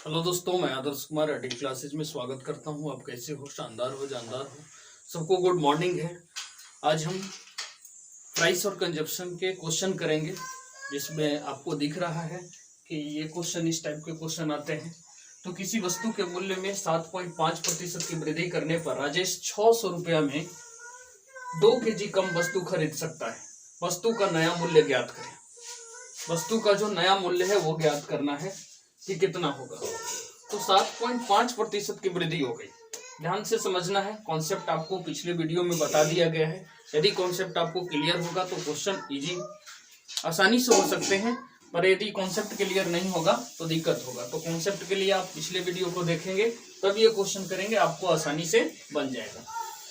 Hello दोस्तों, मैं Adarsh Kumar AD classes में स्वागत करता हूं। आप कैसे हो? शानदार हो, जानदार हो। सबको गुड मॉर्निंग है। आज हम प्राइस और कंजप्शन के क्वेश्चन करेंगे, जिसमें आपको दिख रहा है कि ये क्वेश्चन इस टाइप के क्वेश्चन आते हैं। तो किसी वस्तु के मूल्य में 7.5% की वृद्धि करने पर राजेश 600 रुपया में 2 kg कम वस्तु खरीद सकता है। वस्तु का नया मूल्य ज्ञात करें। वस्तु का जो नया मूल्य है वो ज्ञात करना है कि कितना होगा। तो 7.5% की वृद्धि हो गई। ध्यान से समझना है। कॉन्सेप्ट आपको पिछले वीडियो में बता दिया गया है। यदि कॉन्सेप्ट आपको क्लियर होगा तो क्वेश्चन इजी आसानी से हो सकते हैं, पर यदि कॉन्सेप्ट क्लियर नहीं होगा तो दिक्कत होगा। तो कॉन्सेप्ट के लिए आप पिछले वीडियो को देखेंगे, तब ये क्वेश्चन करेंगे, आपको आसानी से बन जाएगा।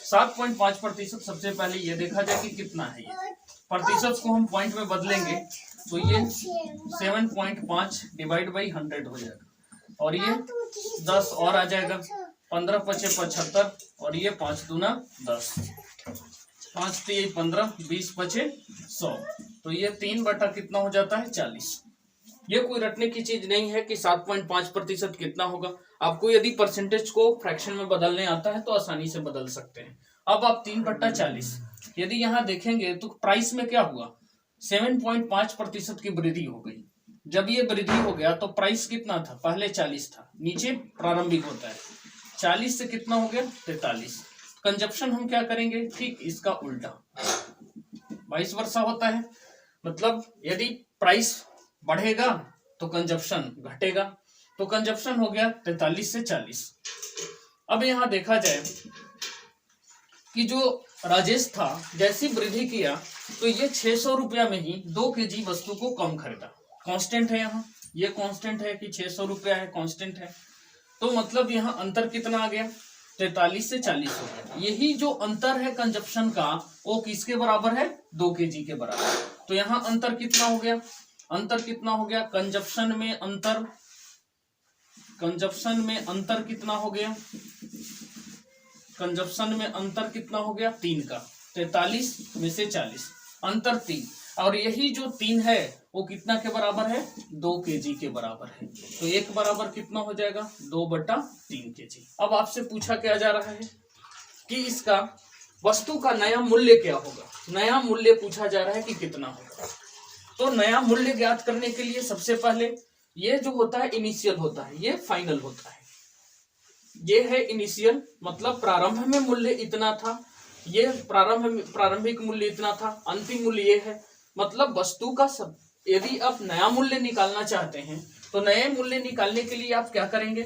7.5% सबसे पहले ये देखा जाए कि कितना है। ये प्रतिशत को हम पॉइंट में बदलेंगे तो ये 7.5 डिवाइड बाई 100 हो जाएगा, और ये 10 और आ जाएगा। 15 पचे 75, और ये 5 दूना 10, 5 3 15, 20 पचे 100। तो ये 3 बटा कितना हो जाता है? 40। ये कोई रटने की चीज नहीं है कि 7.5% कितना होगा। आपको यदि परसेंटेज को फ्रैक्शन में बदलने आता है तो आसानी से बदल सकते हैं। अब आप 3 बटा 40 यदि यहाँ देखेंगे तो प्राइस में क्या हुआ? 7.5% की वृद्धि हो गई। जब ये वृद्धि हो गया तो प्राइस कितना था? पहले 40 था, नीचे प्रारंभिक होता है। 40 से कितना हो गया? 43। कंजप्शन हम क्या करेंगे? ठीक इसका उल्टा, वाइस वर्सा होता है। मतलब यदि प्राइस बढ़ेगा तो कंजप्शन घटेगा। तो कंजप्शन हो गया 43 से 40। अब यहां देखा जाए कि जो राजेश था जैसी वृद्धि किया तो ये 600 रुपया में ही 2 kg वस्तु को कम खरीदा। कांस्टेंट है यहाँ, ये कांस्टेंट है कि 600 रुपया है, कांस्टेंट है। तो मतलब यहाँ अंतर कितना आ गया? 43 से 40 हो गया। यही जो अंतर है कंजप्शन का, वो किसके बराबर है? 2 kg के बराबर। तो यहाँ अंतर कितना हो गया? अंतर कितना हो गया? कंजप्शन में अंतर, कंजप्शन में अंतर कितना हो गया? कंजप्शन में अंतर कितना हो गया? 3 का। 43 में से 40, अंतर 3। और यही जो 3 है वो कितना के बराबर है? 2 kg के बराबर है। तो एक बराबर कितना हो जाएगा? 2/3 kg। अब आपसे पूछा क्या जा रहा है कि इसका वस्तु का नया मूल्य क्या होगा। नया मूल्य पूछा जा रहा है कि कितना होगा। तो नया मूल्य ज्ञात करने के लिए सबसे पहले ये जो होता है इनिशियल होता है, ये फाइनल होता है। ये है इनिशियल, मतलब प्रारंभ में मूल्य इतना था, ये प्रारंभिक मूल्य इतना था, अंतिम मूल्य ये है। मतलब वस्तु का सब, यदि आप नया मूल्य निकालना चाहते हैं तो नए मूल्य निकालने के लिए आप क्या करेंगे?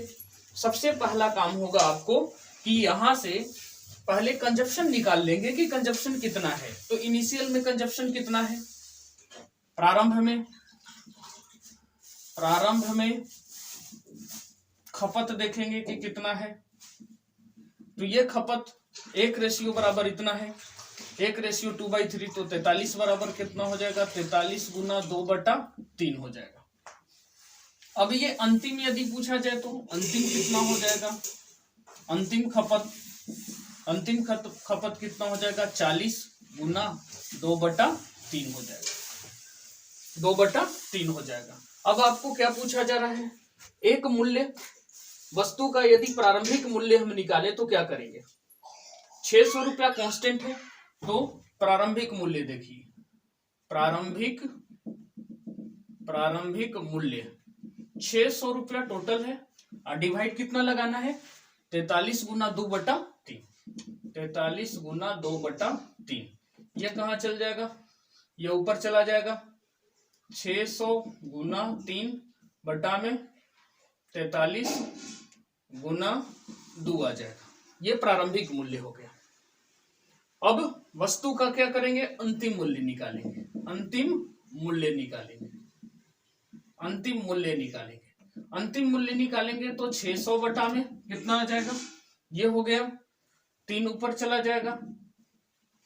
सबसे पहला काम होगा आपको कि यहां से पहले कंजप्शन निकाल लेंगे कि कंजप्शन कितना है। तो इनिशियल में कंजप्शन कितना है? प्रारंभ में खपत देखेंगे कि कितना है। तो ये खपत 1 बराबर इतना है, 1:2/3। तो 43 बराबर कितना हो जाएगा? 43 गुना 2/3 हो जाएगा। अब ये अंतिम यदि पूछा जाए तो अंतिम कितना हो जाएगा? अंतिम खपत कितना हो जाएगा? 40 गुना 2/3 हो जाएगा, 2/3 हो जाएगा। अब आपको क्या पूछा जा रहा है? एक मूल्य वस्तु का यदि प्रारंभिक मूल्य हम निकाले तो क्या करेंगे? 600 रुपया कांस्टेंट है, तो प्रारंभिक मूल्य देखिए, प्रारंभिक मूल्य 600 रुपया टोटल है, और डिवाइड कितना लगाना है? 43 गुना 2/3। 43 गुना 2/3 ये कहाँ चल जाएगा? ये ऊपर चला जाएगा। 600 गुना 3 बटा में 43 गुना 2 आ जाएगा। ये प्रारंभिक मूल्य हो गया। अब वस्तु का क्या करेंगे? अंतिम मूल्य निकालेंगे। अंतिम मूल्य निकालेंगे तो 600 बटा में कितना आ जाएगा? ये हो गया, 3 ऊपर चला जाएगा।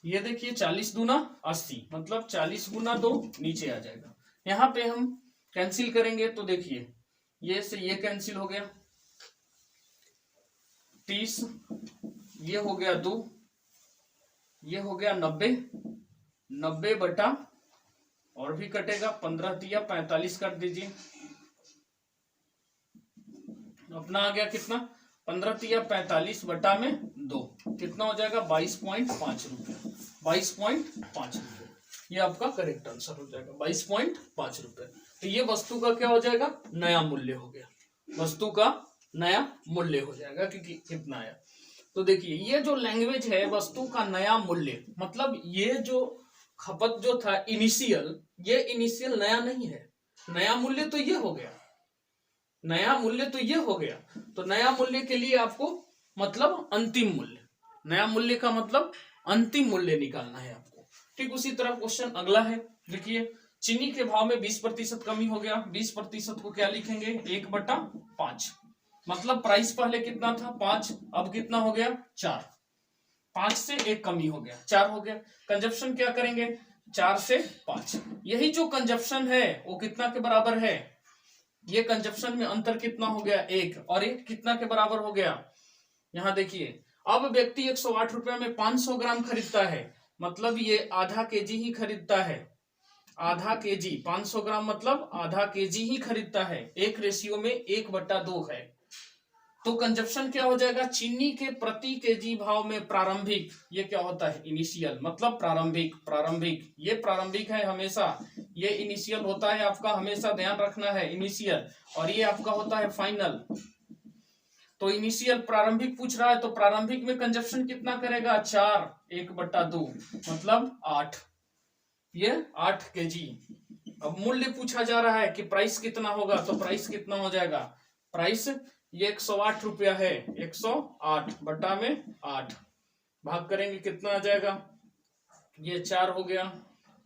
ये देखिए 40 दूना 80, मतलब 40 गुना 2 नीचे आ जाएगा। यहाँ पे हम कैंसिल करेंगे तो देखिए ये से ये कैंसिल हो गया, 30, ये हो गया 2, ये हो गया 90 बटा, और भी कटेगा 15 दिया 45 कर दीजिए, अपना आ गया कितना 15 तिया 45 बटा में 2 कितना हो जाएगा 22.5 रुपये 22.5 रुपये। ये आपका करेक्ट आंसर हो जाएगा 22.5 रुपये। तो ये वस्तु का क्या हो जाएगा नया मूल्य हो गया, वस्तु का नया मूल्य हो जाएगा कि कितना आया। तो देखिए ये जो लैंग्वेज है वस्तु का नया मूल्य, मतलब ये जो खपत जो था इनिशियल, ये इनिशियल नया नहीं है, नया मूल्य तो ये हो गया, नया मूल्य तो ये हो गया। तो नया मूल्य के लिए आपको मतलब अंतिम मूल्य, नया मूल्य का मतलब अंतिम मूल्य निकालना है आपको। ठीक उसी तरह क्वेश्चन अगला है, देखिए चीनी के भाव में 20% कमी हो गया, 20% को क्या लिखेंगे 1/5, मतलब प्राइस पहले कितना था 5, अब कितना हो गया 4, 5 से 1 कमी हो गया 4 हो गया। कंजप्शन क्या करेंगे 4 से 5, यही जो कंजप्शन है वो कितना के बराबर है, ये कंजप्शन में अंतर कितना हो गया 1, और ये कितना के बराबर हो गया, यहां देखिए अब व्यक्ति 108 रुपए में 500 ग्राम खरीदता है, मतलब ये आधा केजी ही खरीदता है, आधा केजी 500 ग्राम मतलब आधा केजी ही खरीदता है, 1 रेशियो में 1/2 है। तो कंजप्शन क्या हो जाएगा चीनी के प्रति केजी भाव में प्रारंभिक, ये क्या होता है इनिशियल, मतलब प्रारंभिक, प्रारंभिक ये प्रारंभिक है हमेशा, ये इनिशियल होता है आपका, हमेशा ध्यान रखना है इनिशियल, और ये आपका होता है फाइनल। तो इनिशियल प्रारंभिक पूछ रहा है, तो प्रारंभिक में कंजप्शन कितना करेगा 4, 1/2 मतलब 8, ये 8 केजी। अब मूल्य पूछा जा रहा है कि प्राइस कितना होगा, तो प्राइस कितना हो जाएगा, प्राइस ये 108 रुपया है, 108 बटा में 8 भाग करेंगे कितना आ जाएगा, ये 4 हो गया,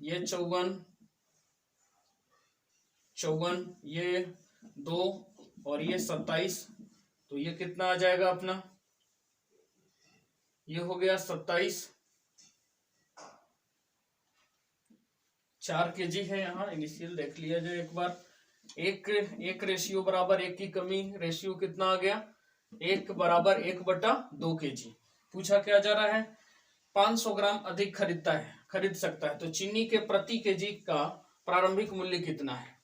ये 54, ये 2 और ये 27, तो ये कितना आ जाएगा अपना, ये हो गया 27, 4 केजी है, यहाँ इनिशियल देख लिया जाए एक बार, एक रेशियो बराबर 1 की कमी, रेशियो कितना आ गया 1 बराबर 1/2 केजी। पूछा क्या जा रहा है 500 ग्राम अधिक खरीद सकता है, तो चीनी के प्रति केजी का प्रारंभिक मूल्य कितना है,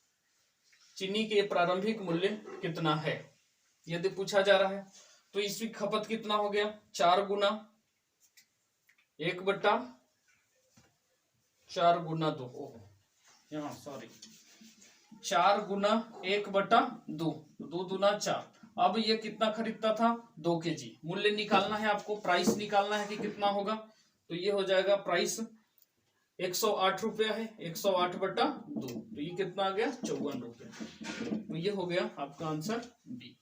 चीनी के प्रारंभिक मूल्य कितना है यदि पूछा जा रहा है। तो इसकी खपत कितना हो गया 4 गुना 2, यहाँ सॉरी 4 गुना 1/2, 2 दूना 4, अब ये कितना खरीदता था 2 केजी, मूल्य निकालना है आपको, प्राइस निकालना है कि कितना होगा, तो ये हो जाएगा प्राइस 108 रुपया है, 108/2, तो ये कितना आ गया 54 रुपया। तो ये हो गया आपका आंसर बी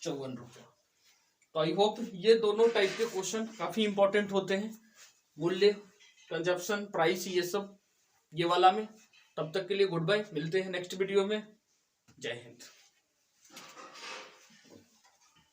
54 रुपया। तो आई होप ये दोनों टाइप के क्वेश्चन काफी इंपॉर्टेंट होते हैं, मूल्य, कंजप्शन, प्राइस, ये सब ये वाला में। तब तक के लिए गुड बाय, मिलते हैं नेक्स्ट वीडियो में, जय हिंद।